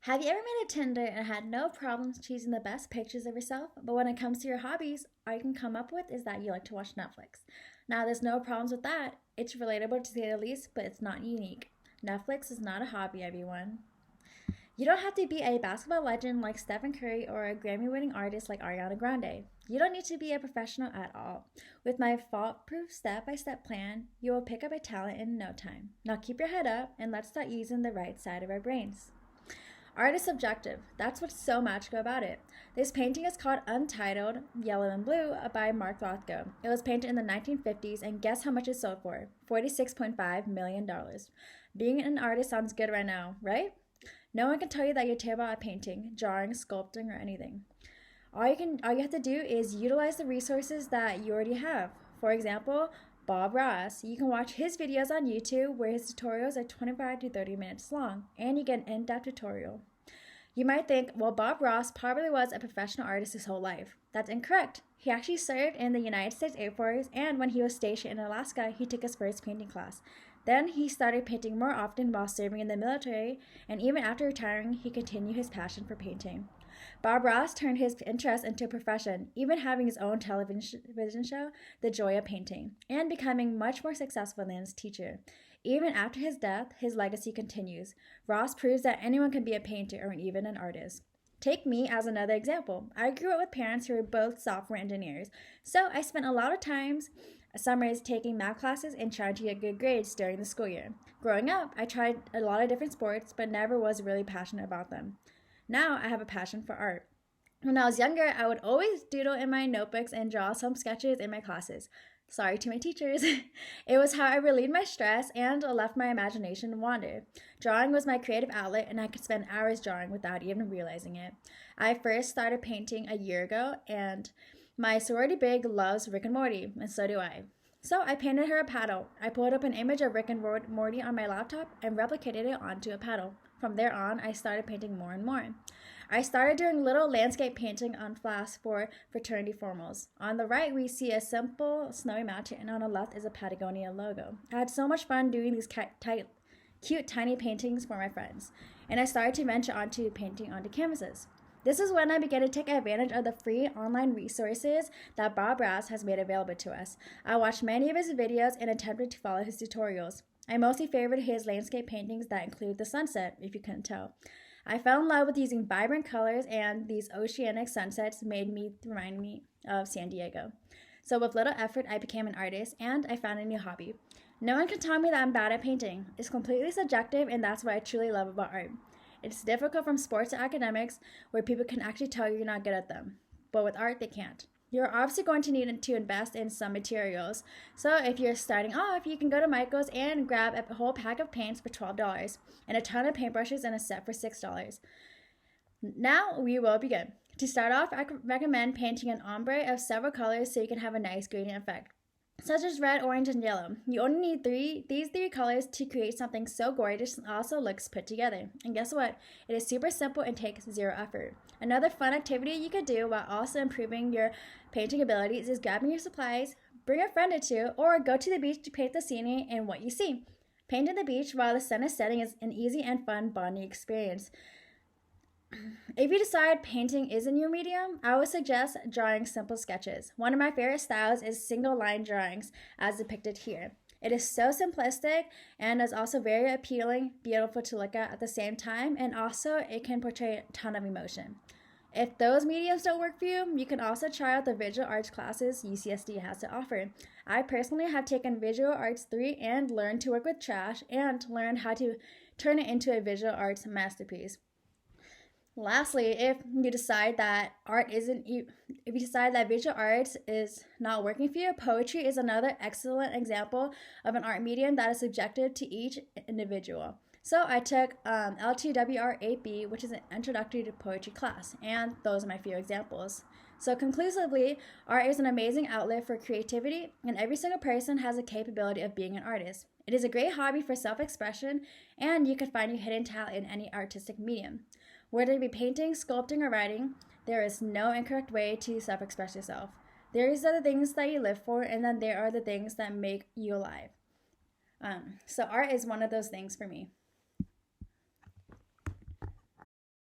Have you ever made a Tinder and had no problems choosing the best pictures of yourself, but when it comes to your hobbies, all you can come up with is that you like to watch Netflix? Now, there's no problems with that. It's relatable to say the least, but it's not unique. Netflix is not a hobby, everyone. You don't have to be a basketball legend like Stephen Curry or a Grammy winning artist like Ariana Grande. You don't need to be a professional at all. With my fault proof step by step plan, you will pick up a talent in no time. Now keep your head up and let's start using the right side of our brains. Art is subjective. That's what's so magical about it. This painting is called Untitled Yellow and Blue by Mark Rothko. It was painted in the 1950s, and guess how much it sold for? $46.5 million. Being an artist sounds good right now, right? No one can tell you that you're terrible at painting, drawing, sculpting, or anything. All you have to do is utilize the resources that you already have. For example, Bob Ross. You can watch his videos on YouTube where his tutorials are 25 to 30 minutes long, and you get an in-depth tutorial. You might think, well, Bob Ross probably was a professional artist his whole life. That's incorrect. He actually served in the United States Air Force, and when he was stationed in Alaska, he took his first painting class. Then he started painting more often while serving in the military, and even after retiring, he continued his passion for painting. Bob Ross turned his interest into a profession, even having his own television show, The Joy of Painting, and becoming much more successful than his teacher. Even after his death, his legacy continues. Ross proves that anyone can be a painter or even an artist. Take me as another example. I grew up with parents who were both software engineers, so I spent a lot of times summers taking math classes and trying to get good grades during the school year. Growing up, I tried a lot of different sports, but never was really passionate about them. Now I have a passion for art. When I was younger, I would always doodle in my notebooks and draw some sketches in my classes. Sorry to my teachers. It was how I relieved my stress and left my imagination wander. Drawing was my creative outlet, and I could spend hours drawing without even realizing it. I first started painting a year ago, and my sorority big loves Rick and Morty, and so do I. So I painted her a paddle. I pulled up an image of Rick and Morty on my laptop and replicated it onto a paddle. From there on, I started painting more and more. I started doing little landscape painting on flasks for fraternity formals. On the right, we see a simple snowy mountain, and on the left is a Patagonia logo. I had so much fun doing these cute, tiny paintings for my friends, and I started to venture onto painting onto canvases. This is when I began to take advantage of the free online resources that Bob Ross has made available to us. I watched many of his videos and attempted to follow his tutorials. I mostly favored his landscape paintings that include the sunset, if you couldn't tell. I fell in love with using vibrant colors, and these oceanic sunsets remind me of San Diego. So with little effort, I became an artist, and I found a new hobby. No one can tell me that I'm bad at painting. It's completely subjective, and that's what I truly love about art. It's difficult from sports to academics, where people can actually tell you're not good at them. But with art, they can't. You're obviously going to need to invest in some materials. So if you're starting off, you can go to Michael's and grab a whole pack of paints for $12 and a ton of paintbrushes and a set for $6. Now we will begin. To start off, I recommend painting an ombre of several colors so you can have a nice gradient effect, such as red, orange, and yellow. You only need these three colors to create something so gorgeous and also looks put together. And guess what? It is super simple and takes zero effort. Another fun activity you could do while also improving your painting abilities is grabbing your supplies, bring a friend or two, or go to the beach to paint the scenery and what you see. Painting the beach while the sun is setting is an easy and fun bonding experience. If you decide painting isn't your medium, I would suggest drawing simple sketches. One of my favorite styles is single line drawings, as depicted here. It is so simplistic and is also very appealing, beautiful to look at the same time, and also it can portray a ton of emotion. If those mediums don't work for you, you can also try out the visual arts classes UCSD has to offer. I personally have taken Visual Arts 3 and learned to work with trash and learned how to turn it into a visual arts masterpiece. Lastly, if you decide that visual arts is not working for you, poetry is another excellent example of an art medium that is subjective to each individual. So I took LTWR 8B, which is an introductory to poetry class, and those are my few examples. So conclusively, art is an amazing outlet for creativity, and every single person has a capability of being an artist. It is a great hobby for self-expression, and you can find your hidden talent in any artistic medium. Whether it be painting, sculpting, or writing, there is no incorrect way to self-express yourself. There are the things that you live for, and then there are the things that make you alive. So art is one of those things for me.